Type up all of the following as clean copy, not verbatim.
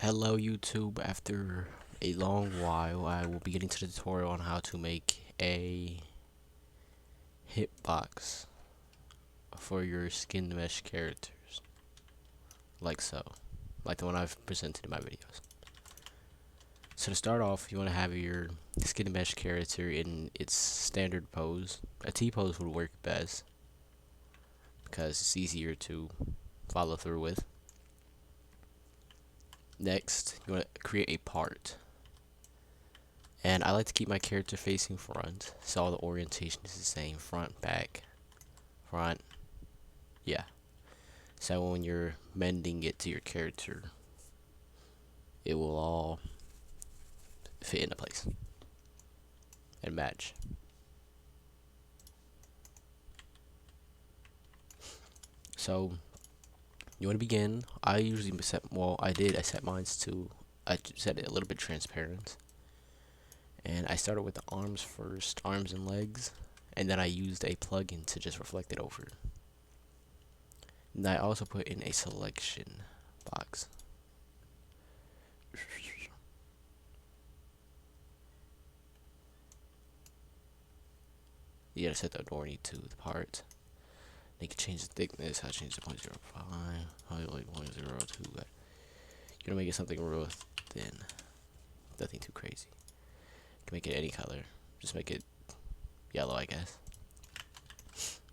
Hello YouTube, after a long while I will be getting to the tutorial on how to make a hitbox for your skin mesh characters, like so, like the one I've presented in my videos. So to start off, you want to have your skin mesh character in its standard pose. A T-pose would work best because it's easier to follow through with. Next, you want to create a part. And I like to keep my character facing front, so all the orientation is the same. Front, back, front, yeah. So when you're mending it to your character, it will all fit into place and match. So you want to begin. I usually set, I set mine to, I set it a little bit transparent. And I started with the arms first, arms and legs, and then I used a plugin to just reflect it over. And I also put in a selection box. You gotta set the authority to the part. You can change the thickness. I changed to 0.05, like 0.02. You're gonna make it something real thin, nothing too crazy. You can make it any color. Just make it yellow, I guess.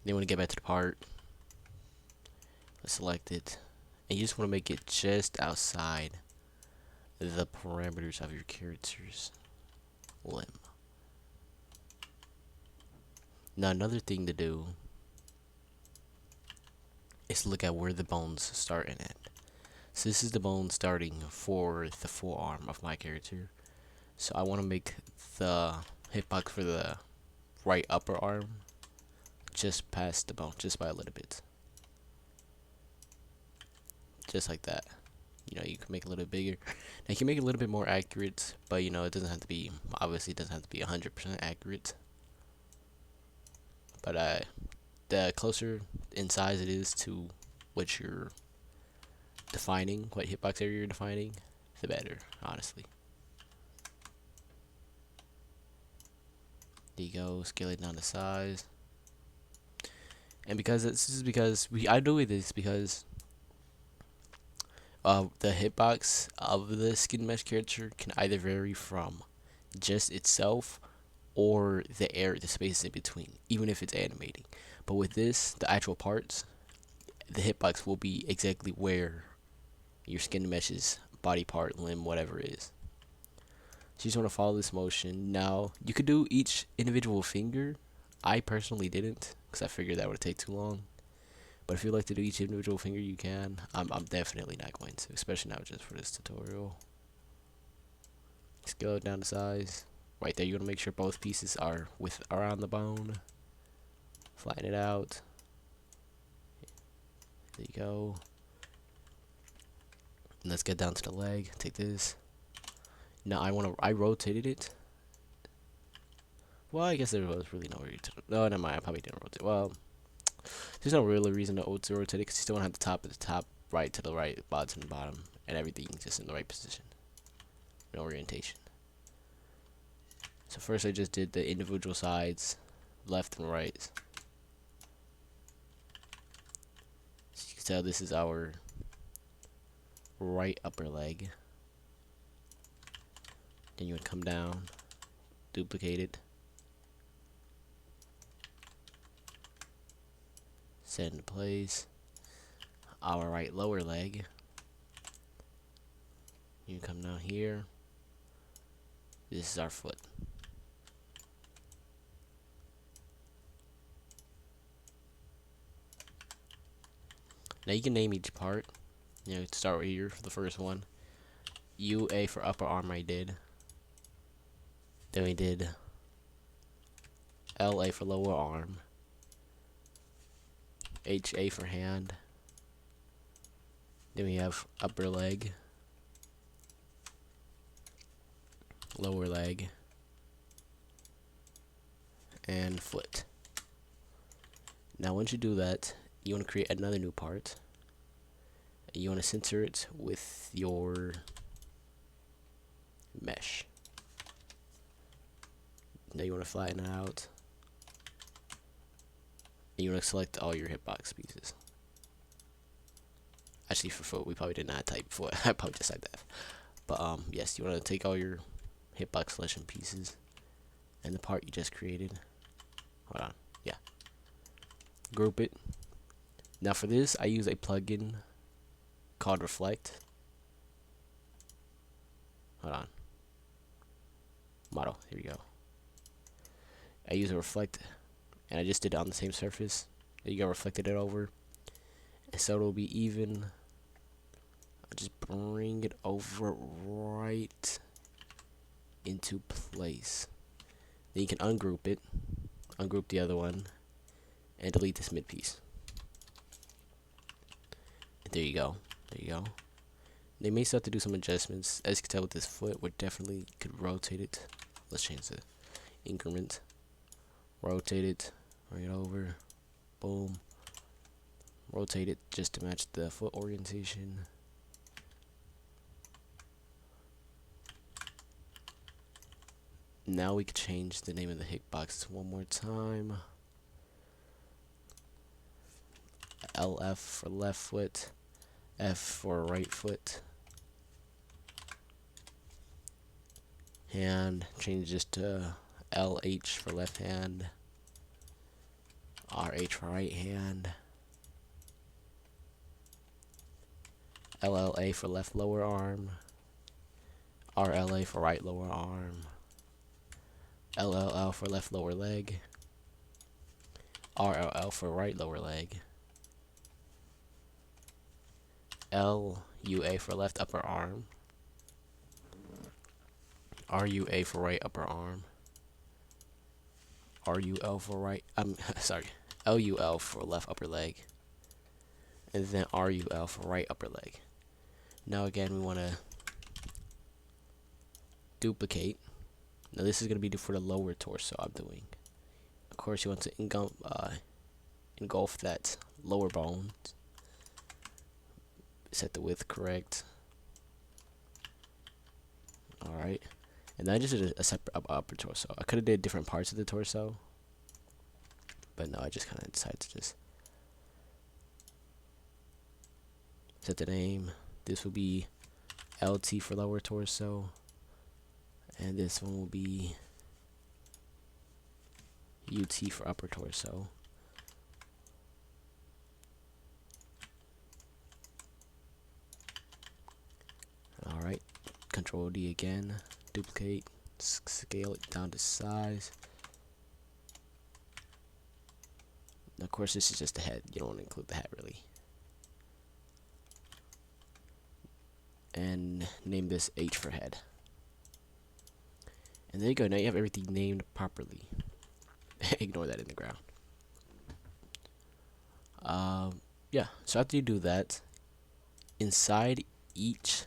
Then when you get back to the part, let's select it, and you just want to make it just outside the parameters of your character's limb. Now another thing to do is look at where the bones start and end. So this is the bone starting for the forearm of my character. So I want to make the hitbox for the right upper arm just past the bone, just by a little bit. Just like that. You know, you can make it a little bit bigger. Now you can make it a little bit more accurate, but you know, it doesn't have to be, obviously it doesn't have to be 100% accurate. But the closer in size it is to what you're defining, what hitbox area you're defining, the better, honestly. There you go, scale it down to size. And because I do this because the hitbox of the skin mesh character can either vary from just itself or the space in between, even if it's animating. But with this, the actual parts, the hitbox will be exactly where your skin mesh's body part, limb, whatever it is. So you just want to follow this motion. Now, you could do each individual finger. I personally didn't, because I figured that would take too long. But if you'd like to do each individual finger, you can. I'm definitely not going to, especially now just for this tutorial. Scale it down to size. Right there, you want to make sure both pieces are around the bone. Flatten it out. There you go. And let's get down to the leg. Take this. Now I rotated it. Well, I guess there was really no reason. No, never mind. I probably didn't rotate. Well, there's no real reason to rotate it because you still want to have the top at the top, right to the right, bottom to the bottom, and everything just in the right position. No orientation. So first I just did the individual sides, left and right. So you can tell this is our right upper leg. Then you would come down, duplicate it, set into place. Our right lower leg. You come down here. This is our foot. Now you can name each part. You know, start right here for the first one. UA for upper arm I did. Then we did LA for lower arm. HA for hand. Then we have upper leg. Lower leg. And foot. Now once you do that, you want to create another new part. You want to center it with your mesh. Now you want to flatten it out. And you want to select all your hitbox pieces. Actually, for foot, we probably did not type foot. I probably just typed that. But yes, you want to take all your hitbox selection pieces and the part you just created. Hold on. Yeah. Group it. Now for this, I use a plugin called Reflect. Hold on. Model. Here we go. I use a Reflect, and I just did it on the same surface. There you go. Reflected it over, and so it'll be even. I'll just bring it over right into place. Then you can ungroup it, ungroup the other one, and delete this mid piece. And there you go. There you go. They may still have to do some adjustments. As you can tell with this foot, we definitely could rotate it. Let's change the increment. Rotate it, bring it over. Boom. Rotate it just to match the foot orientation. Now we can change the name of the hitbox one more time. LF for left foot, F for right foot. Hand, change this to LH for left hand, RH for right hand, LLA for left lower arm, RLA for right lower arm, LLL for left lower leg, RLL for right lower leg, LUA for left upper arm, RUA for right upper arm, RUL for right, LUL for left upper leg, and then RUL for right upper leg. Now again, we want to duplicate. Now this is going to be for the lower torso I'm doing. Of course, you want to engulf that lower bone. Set the width correct. Alright. And then I just did a separate upper torso. I could have did different parts of the torso, but no, I just kind of decided to just set the name. This will be LT for lower torso, and this one will be UT for upper torso. Alright, Control D again, duplicate, scale it down to size. Now, of course, this is just the head. You don't want to include the head, really. And name this H for head. And there you go. Now you have everything named properly. Ignore that in the ground. Yeah. So after you do that, inside each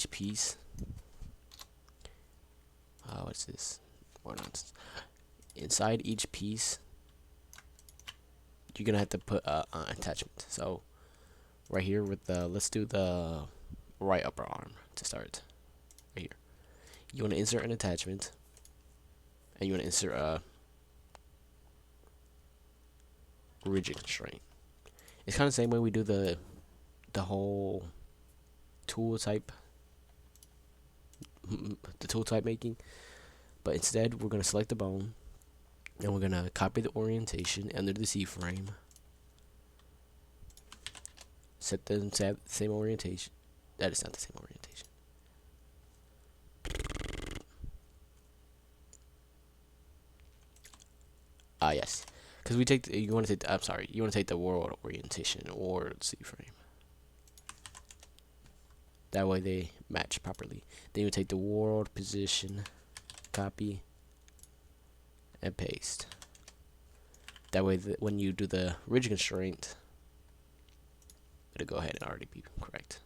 piece. What's this? More nonsense. Inside each piece, you're gonna have to put an attachment. So right here with the, let's do the right upper arm to start. Right here, you want to insert an attachment, and you want to insert a rigid constraint. It's kind of the same way we do the whole tool type, making, but instead we're gonna select the bone, and we're gonna copy the orientation under the C frame. Set the same orientation. That is not the same orientation. Yes, because we take you want to take. You want to take the world orientation or C frame. That way they match properly. Then you take the world position, copy, and paste. That way, when you do the rigid constraint, it'll go ahead and already be correct.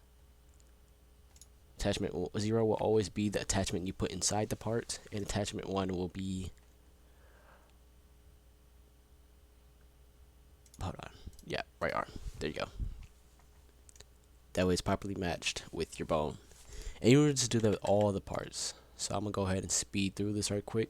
Attachment 0 will always be the attachment you put inside the part, and attachment 1 will be, hold on, yeah, right arm. There you go. That way it's properly matched with your bone. And you want to just do that with all the parts. So I'm gonna go ahead and speed through this right quick.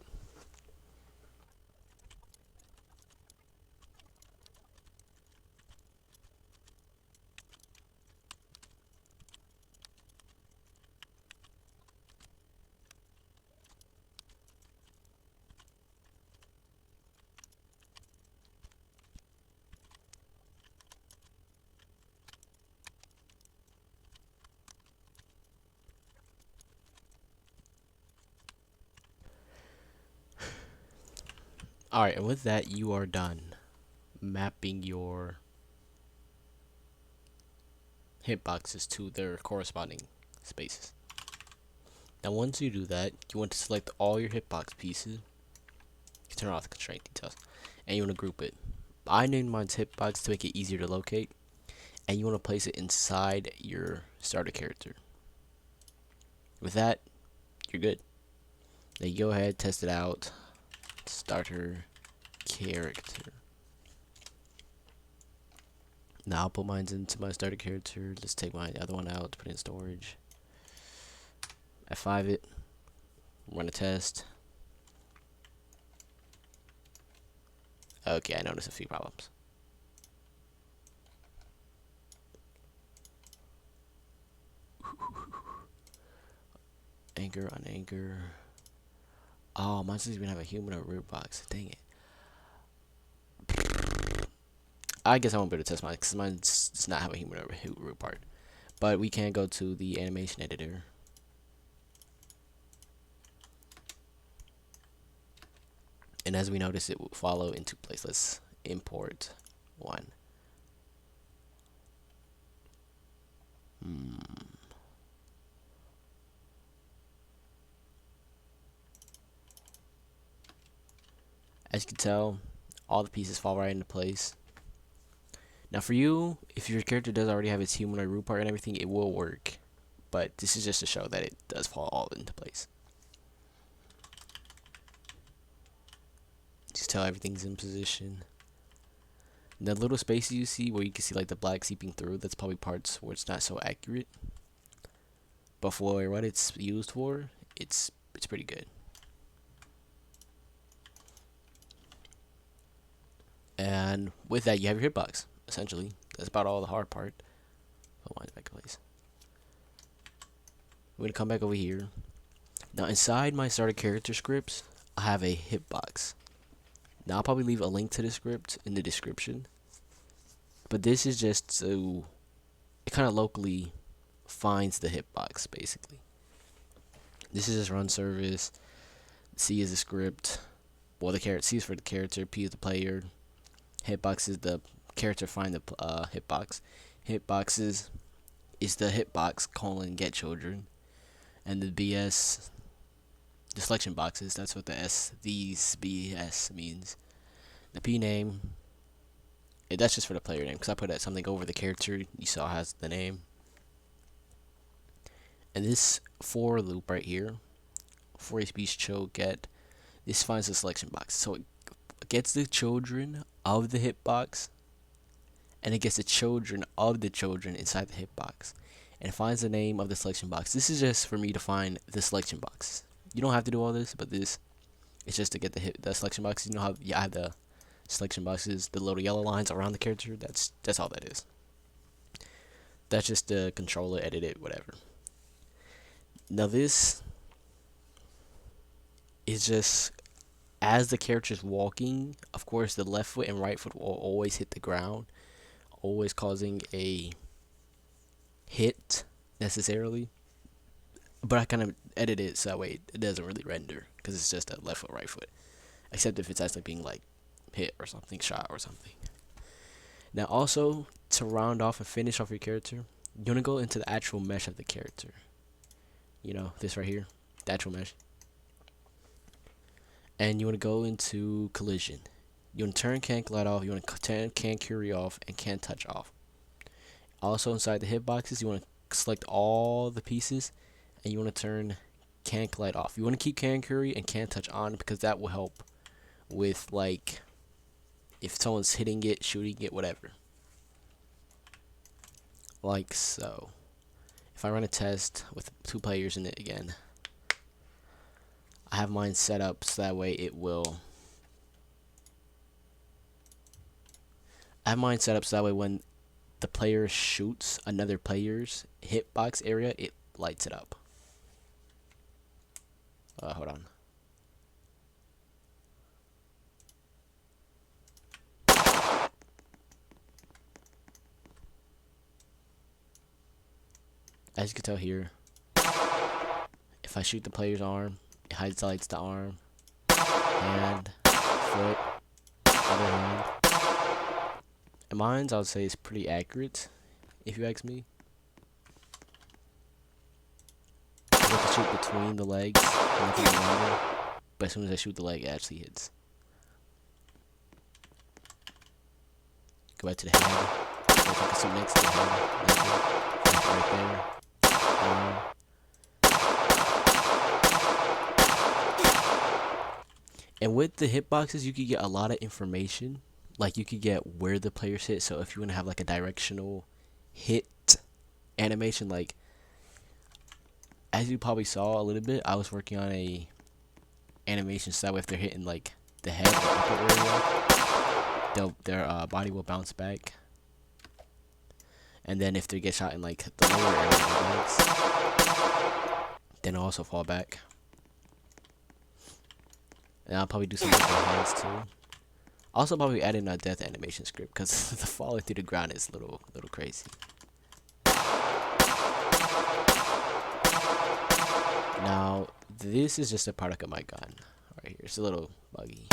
Alright, and with that, you are done mapping your hitboxes to their corresponding spaces. Now, once you do that, you want to select all your hitbox pieces. You turn off the constraint details, and you want to group it. I named mine's hitbox to make it easier to locate, and you want to place it inside your starter character. With that, you're good. Now you go ahead, test it out. Starter character. Now I'll put mine into my starter character. Let's take my other one out, put it in storage. F5 it. Run a test. Okay, I noticed a few problems. Anchor on anchor. Oh, mine doesn't even have a human or root box. Dang it. I guess I won't be able to test mine because mine does not have a human or root part. But we can go to the animation editor. And as we notice, it will follow into place. Let's import one. As you can tell, all the pieces fall right into place. Now for you, if your character does already have its humanoid root part and everything, it will work. But this is just to show that it does fall all into place. Just tell everything's in position. The little spaces you see where you can see like the black seeping through, that's probably parts where it's not so accurate. But for what it's used for, it's pretty good. And with that, you have your hitbox. Essentially, that's about all the hard part. Oh, mine's back in place. We're gonna come back over here. Now inside my starter character scripts, I have a hitbox. Now I'll probably leave a link to the script in the description. But this is just so it kind of locally finds the hitbox basically. This is just run service. C is the script. Well, the character C is for the character. P is the player. Hitbox is the character find the hitbox. Hitboxes is the hitbox colon get children, and the BS the selection boxes. That's what the these BS means. The P name. That's just for the player name because I put something over the character you saw has the name. And this for loop right here, for a speech chill get, this finds the selection box. So it gets the children of the hitbox, and it gets the children of the children inside the hitbox, and it finds the name of the selection box. This is just for me to find the selection box. You don't have to do all this, but this is just to get the selection box. You know how I have the selection boxes, the little yellow lines around the character. That's all that is. That's just to control it, edit it, whatever. Now this is just as the character's walking. Of course, the left foot and right foot will always hit the ground, always causing a hit necessarily. But I kind of edit it so that way it doesn't really render because it's just a left foot, right foot. Except if it's actually being like hit or something, shot or something. Now also, to round off and finish off your character, you want to go into the actual mesh of the character. You know, this right here, the actual mesh. And you want to go into collision. You want to turn can collide off, you want to turn can curry off, and can touch off. Also inside the hitboxes, you want to select all the pieces, and you want to turn can collide off. You want to keep can curry and can touch on because that will help with like if someone's hitting it, shooting it, whatever. Like so. if I run a test with 2 players in it again, I have mine set up so that way it will. I have mine set up so that way when the player shoots another player's hitbox area, it lights it up. Hold on. As you can tell here, if I shoot the player's arm, it highlights the arm, hand, foot, other hand. And mine's, I would say, is pretty accurate, if you ask me. I have to shoot between the legs, nothing longer, but as soon as I shoot the leg, it actually hits. Go back to the hand. If I can shoot next to the hand, nothing. Right there. Arm. And with the hitboxes, you could get a lot of information. Like, you could get where the players hit. So if you want to have like a directional hit animation, like as you probably saw a little bit, I was working on a animation so that way if they're hitting like the head or upper area, their body will bounce back. And then if they get shot in like the lower area of the legs, then it'll also fall back. And I'll probably do something with my hands too. Also probably add in a death animation script because the falling through the ground is a little crazy. Now this is just a product of my gun right here. It's a little buggy.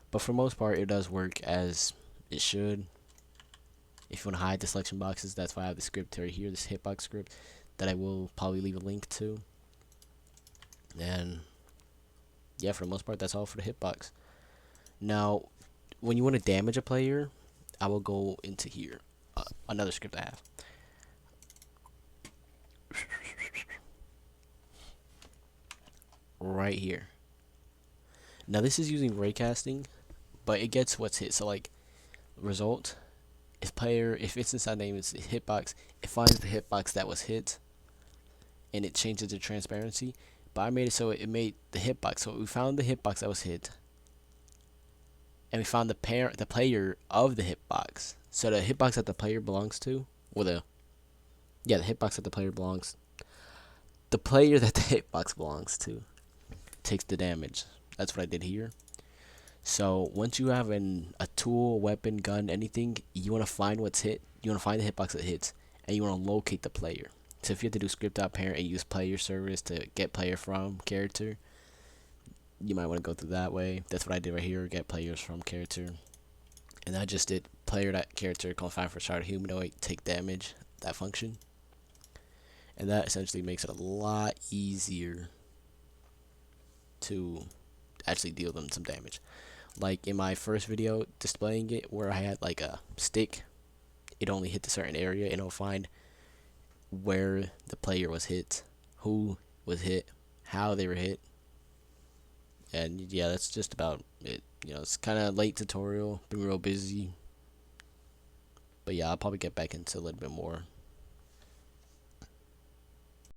But for the most part, it does work as it should. If you want to hide the selection boxes, that's why I have the script right here, this hitbox script, that I will probably leave a link to. And yeah, for the most part, that's all for the hitbox. Now, when you want to damage a player, I will go into here. Another script I have. Right here. Now, this is using raycasting, but it gets what's hit. So, like, result. If it's inside name, it's hitbox. It finds the hitbox that was hit, and it changes the transparency. But I made it so it made the hitbox. So we found the hitbox that was hit, and we found the player of the hitbox. So the hitbox that the player belongs to, or the hitbox that the player belongs. The player that the hitbox belongs to takes the damage. That's what I did here. So once you have a tool, weapon, gun, anything, you want to find what's hit. You want to find the hitbox that hits, and you want to locate the player. So if you have to do script.parent and use player service to get player from character, you might want to go through that way. That's what I did right here, get players from character. And I just did player.character confine for starter humanoid, take damage, that function. And that essentially makes it a lot easier to actually deal them some damage. Like in my first video displaying it, where I had like a stick, it only hit a certain area, and it'll find where the player was hit, who was hit, how they were hit. And yeah, that's just about it. You know, it's kind of late tutorial, been real busy. But yeah, I'll probably get back into a little bit more